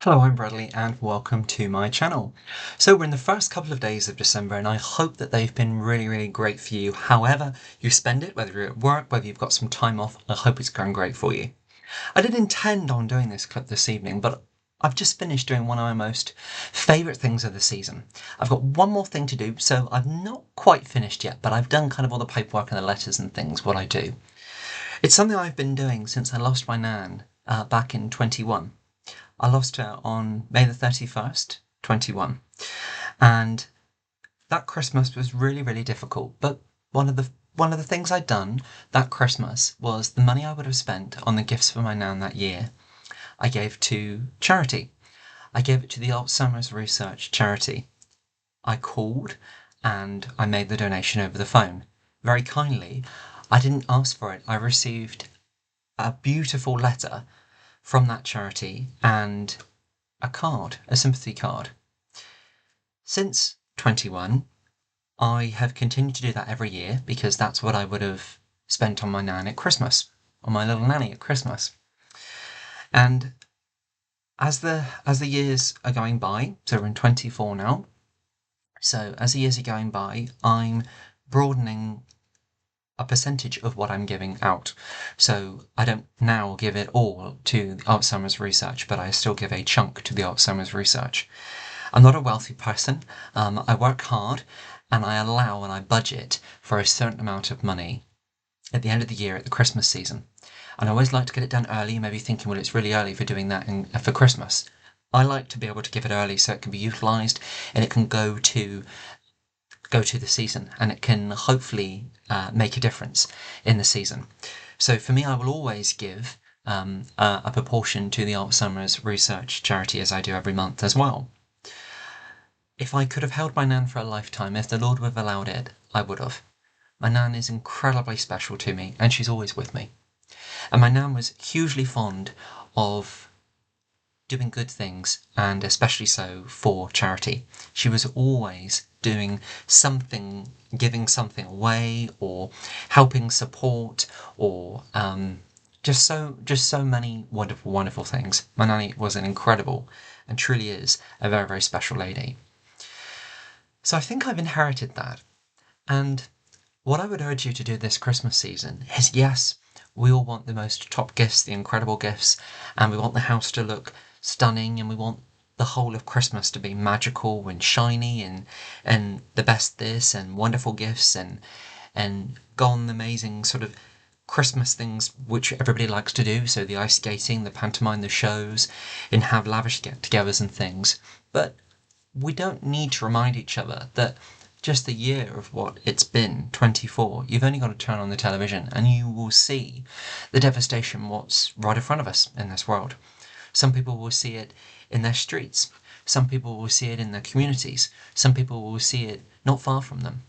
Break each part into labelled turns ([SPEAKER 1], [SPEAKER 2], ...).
[SPEAKER 1] Hello, I'm Bradley and welcome to my channel. So we're in the first couple of days of December and I hope that they've been really great for you. However you spend it, whether you're at work, whether you've got some time off, I hope it's going great for you. I didn't intend on doing this clip this evening, but I've just finished doing one of my most favourite things of the season. I've got one more thing to do, so I've not quite finished yet, but I've done kind of all the paperwork and the letters and things, what I do. It's something I've been doing since I lost my nan back in 21. I lost her on May the 31st, 21. And that Christmas was really difficult. But one of the things I'd done that Christmas was the money I would have spent on the gifts for my nan that year, I gave to charity. I gave it to the Alzheimer's Research Charity. I called and I made the donation over the phone. Very kindly, I didn't ask for it. I received a beautiful letter from that charity and a card, a sympathy card. Since 21, I have continued to do that every year because that's what I would have spent on my nan at Christmas, on my little nanny at Christmas. And as the years are going by, so we're in 24 now, so as the years are going by, I'm broadening a percentage of what I'm giving out. So I don't now give it all to the Alzheimer's Research, but I still give a chunk to the Alzheimer's Research. I'm not a wealthy person. I work hard and I allow and I budget for a certain amount of money at the end of the year at the Christmas season. And I always like to get it done early. You may be thinking, well, it's really early for doing that for Christmas. I like to be able to give it early so it can be utilised and it can go to the season and it can hopefully make a difference in the season. So for me, I will always give a proportion to the Alzheimer's Research Charity, as I do every month as well. If I could have held my nan for a lifetime, if the Lord would have allowed it, I would have. My nan is incredibly special to me and she's always with me. And my nan was hugely fond of doing good things, and especially so for charity. She was always doing something, giving something away, or helping support, or just so many wonderful things. My nanny was an incredible, and truly is, a very special lady. So I think I've inherited that. And what I would urge you to do this Christmas season is, yes, we all want the most top gifts, the incredible gifts, and we want the house to look stunning, and we want the whole of Christmas to be magical and shiny and the best this and wonderful gifts and go on the amazing sort of Christmas things which everybody likes to do, so the ice skating, the pantomime, the shows, and have lavish get-togethers and things. But we don't need to remind each other that just the year of what it's been, 24, you've only got to turn on the television and you will see the devastation what's right in front of us in this world. Some people will see it in their streets. Some people will see it in their communities. Some people will see it not far from them.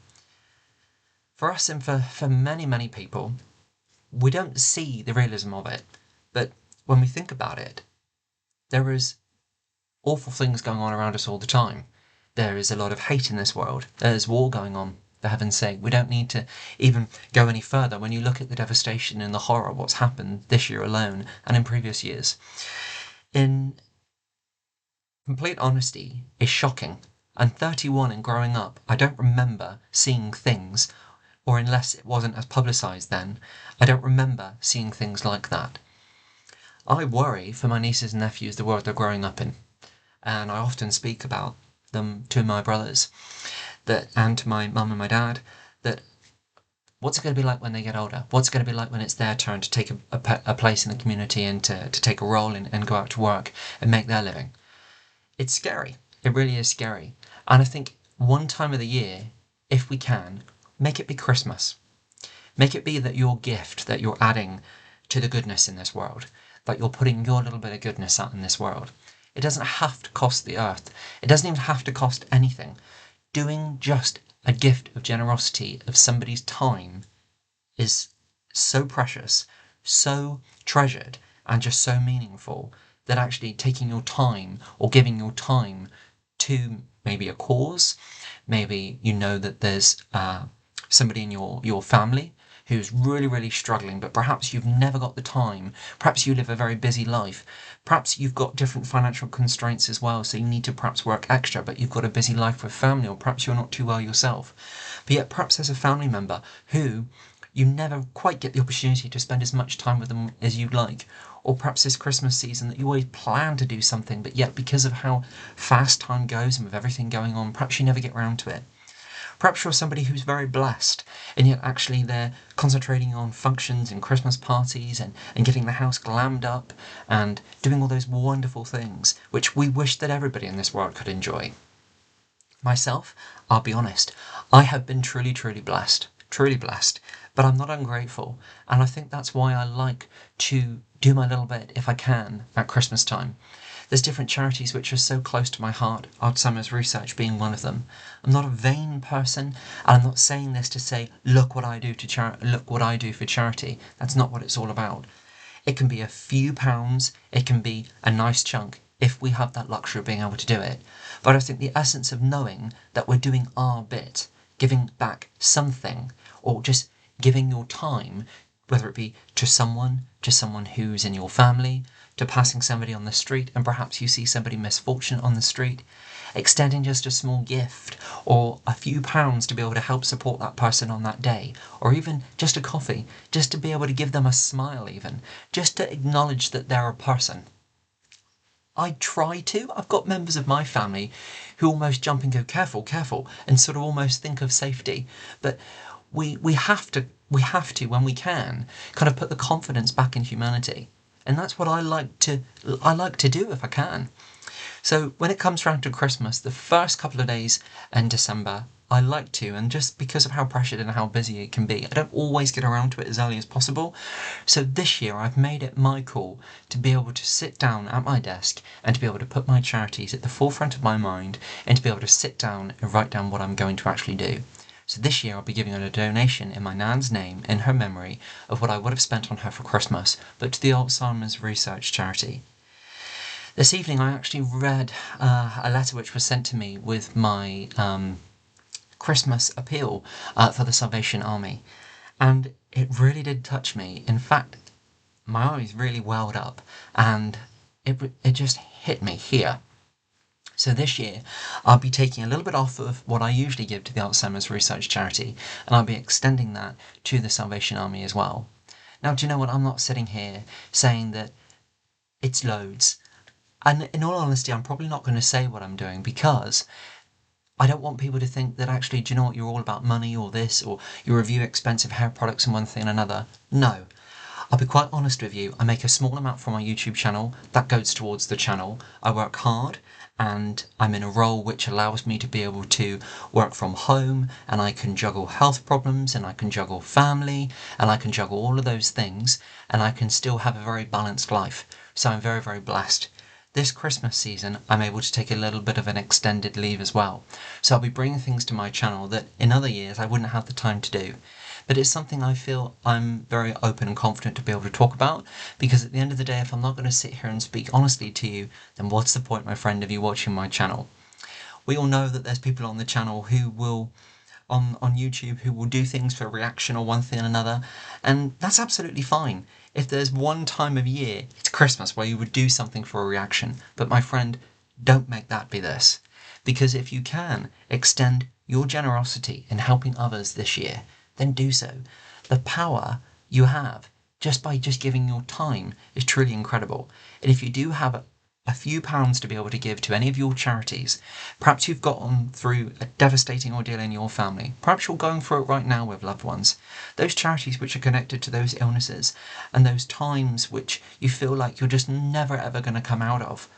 [SPEAKER 1] For us and for many people, we don't see the realism of it. But when we think about it, there is awful things going on around us all the time. There is a lot of hate in this world. There's war going on, for heaven's sake. We don't need to even go any further when you look at the devastation and the horror of what's happened this year alone and in previous years. In complete honesty, is shocking. And 31 and growing up, I don't remember seeing things, or unless it wasn't as publicised then, I don't remember seeing things like that. I worry for my nieces and nephews the world they're growing up in. And I often speak about them to my brothers and to my mum and my dad, that what's it going to be like when they get older? What's it going to be like when it's their turn to take a place in the community and to take a role and go out to work and make their living? It's scary. It really is scary. And I think one time of the year, if we can, make it be Christmas. Make it be that your gift that you're adding to the goodness in this world, that you're putting your little bit of goodness out in this world. It doesn't have to cost the earth. It doesn't even have to cost anything. Doing just a gift of generosity of somebody's time is so precious, so treasured, and just so meaningful that actually taking your time or giving your time to maybe a cause, maybe you know that there's somebody in your family who's really, really struggling, but perhaps you've never got the time. Perhaps you live a very busy life. Perhaps you've got different financial constraints as well, so you need to perhaps work extra, but you've got a busy life with family, or perhaps you're not too well yourself. But yet perhaps there's a family member who you never quite get the opportunity to spend as much time with them as you'd like. Or perhaps this Christmas season that you always plan to do something, but yet because of how fast time goes and with everything going on, perhaps you never get round to it. Perhaps you're somebody who's very blessed, and yet actually they're concentrating on functions and Christmas parties and getting the house glammed up and doing all those wonderful things, which we wish that everybody in this world could enjoy. Myself, I'll be honest, I have been truly, truly blessed, but I'm not ungrateful, and I think that's why I like to do my little bit, if I can, at Christmas time. There's different charities which are so close to my heart, Alzheimer's Research being one of them. I'm not a vain person, and I'm not saying this to say, look what I do for charity. That's not what it's all about. It can be a few pounds, it can be a nice chunk, if we have that luxury of being able to do it. But I think the essence of knowing that we're doing our bit, giving back something, or just giving your time, whether it be to someone who's in your family, to passing somebody on the street, and perhaps you see somebody misfortunate on the street, extending just a small gift or a few pounds to be able to help support that person on that day, or even just a coffee, just to be able to give them a smile even, just to acknowledge that they're a person. I try to. I've got members of my family who almost jump and go, careful, careful, and sort of almost think of safety. But we have to, when we can, kind of put the confidence back in humanity. And that's what I like to do if I can. So when it comes round to Christmas, the first couple of days in December, I like to, and just because of how pressured and how busy it can be, I don't always get around to it as early as possible. So this year I've made it my call to be able to sit down at my desk and to be able to put my charities at the forefront of my mind and to be able to sit down and write down what I'm going to actually do. So this year I'll be giving a donation in my nan's name, in her memory, of what I would have spent on her for Christmas, but to the Alzheimer's Research charity. This evening I actually read a letter which was sent to me with my Christmas appeal for the Salvation Army, and it really did touch me. In fact, my eyes really welled up, and it just hit me here. So this year, I'll be taking a little bit off of what I usually give to the Alzheimer's Research charity, and I'll be extending that to the Salvation Army as well. Now, do you know what? I'm not sitting here saying that it's loads. And in all honesty, I'm probably not going to say what I'm doing because I don't want people to think that actually, do you know what, you're all about money or this, or you review expensive hair products and one thing and another. No. I'll be quite honest with you, I make a small amount from my YouTube channel, that goes towards the channel. I work hard, and I'm in a role which allows me to be able to work from home, and I can juggle health problems, and I can juggle family, and I can juggle all of those things, and I can still have a very balanced life. So I'm very, very blessed. This Christmas season, I'm able to take a little bit of an extended leave as well. So I'll be bringing things to my channel that in other years I wouldn't have the time to do. But it's something I feel I'm very open and confident to be able to talk about, because at the end of the day, if I'm not going to sit here and speak honestly to you, then what's the point, my friend, of you watching my channel? We all know that there's people on the channel who will, on YouTube, who will do things for reaction or one thing or another, and that's absolutely fine. If there's one time of year, it's Christmas, where you would do something for a reaction. But my friend, don't make that be this. Because if you can extend your generosity in helping others this year, then do so. The power you have just by giving your time is truly incredible. And if you do have a few pounds to be able to give to any of your charities, perhaps you've gotten through a devastating ordeal in your family, perhaps you're going through it right now with loved ones, those charities which are connected to those illnesses and those times which you feel like you're just never ever going to come out of.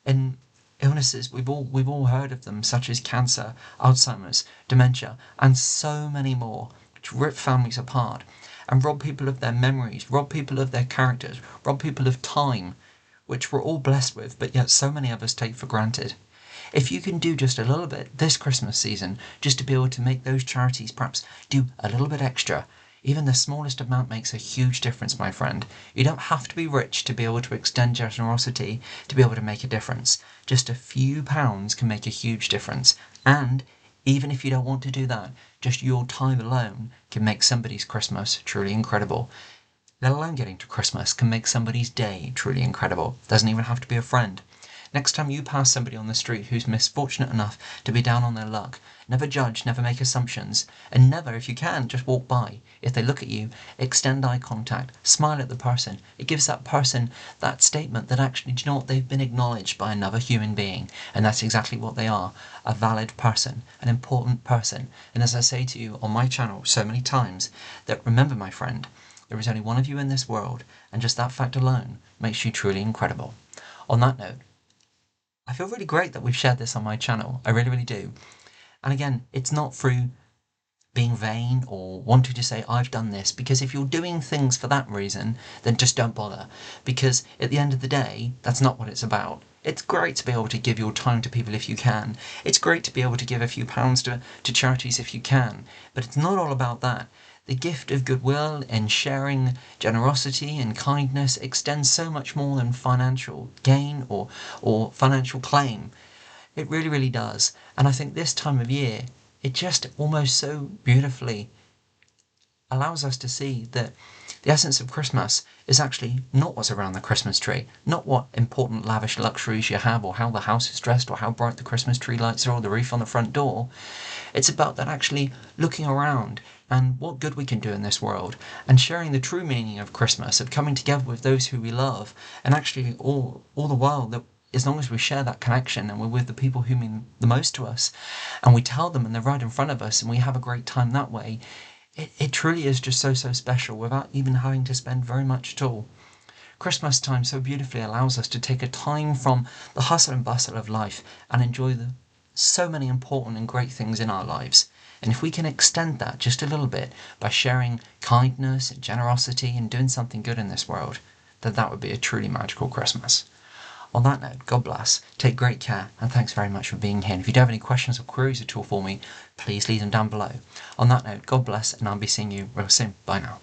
[SPEAKER 1] And illnesses, we've all heard of them, such as cancer, Alzheimer's, dementia, and so many more, which rip families apart and rob people of their memories, rob people of their characters, rob people of time, which we're all blessed with, but yet so many of us take for granted. If you can do just a little bit this Christmas season, just to be able to make those charities perhaps do a little bit extra, even the smallest amount makes a huge difference, my friend. You don't have to be rich to be able to extend generosity, to be able to make a difference. Just a few pounds can make a huge difference. And Even if you don't want to do that, just your time alone can make somebody's Christmas truly incredible. Let alone getting to Christmas can make somebody's day truly incredible. Doesn't even have to be a friend. Next time you pass somebody on the street who's misfortunate enough to be down on their luck, never judge, never make assumptions, and never, if you can, just walk by. If they look at you, extend eye contact, smile at the person. It gives that person that statement that actually, do you know what, they've been acknowledged by another human being, and that's exactly what they are, a valid person, an important person. And as I say to you on my channel so many times, that remember, my friend, there is only one of you in this world, and just that fact alone makes you truly incredible. On that note, I feel really great that we've shared this on my channel. I really, really do. And again, it's not through being vain or wanting to say, I've done this, because if you're doing things for that reason, then just don't bother. Because at the end of the day, that's not what it's about. It's great to be able to give your time to people if you can. It's great to be able to give a few pounds to charities if you can. But it's not all about that. The gift of goodwill and sharing generosity and kindness extends so much more than financial gain or financial claim. It really, really does. And I think this time of year, it just almost so beautifully allows us to see that the essence of Christmas is actually not what's around the Christmas tree, not what important lavish luxuries you have, or how the house is dressed, or how bright the Christmas tree lights are, or the wreath on the front door. It's about that actually looking around and what good we can do in this world, and sharing the true meaning of Christmas, of coming together with those who we love, and actually all the while that as long as we share that connection and we're with the people who mean the most to us, and we tell them and they're right in front of us and we have a great time that way, it truly is just so special without even having to spend very much at all. Christmas time so beautifully allows us to take a time from the hustle and bustle of life and enjoy the so many important and great things in our lives. And if we can extend that just a little bit by sharing kindness and generosity and doing something good in this world, then that would be a truly magical Christmas. On that note, God bless, take great care, and thanks very much for being here. And if you do have any questions or queries at all for me, please leave them down below. On that note, God bless, and I'll be seeing you real soon. Bye now.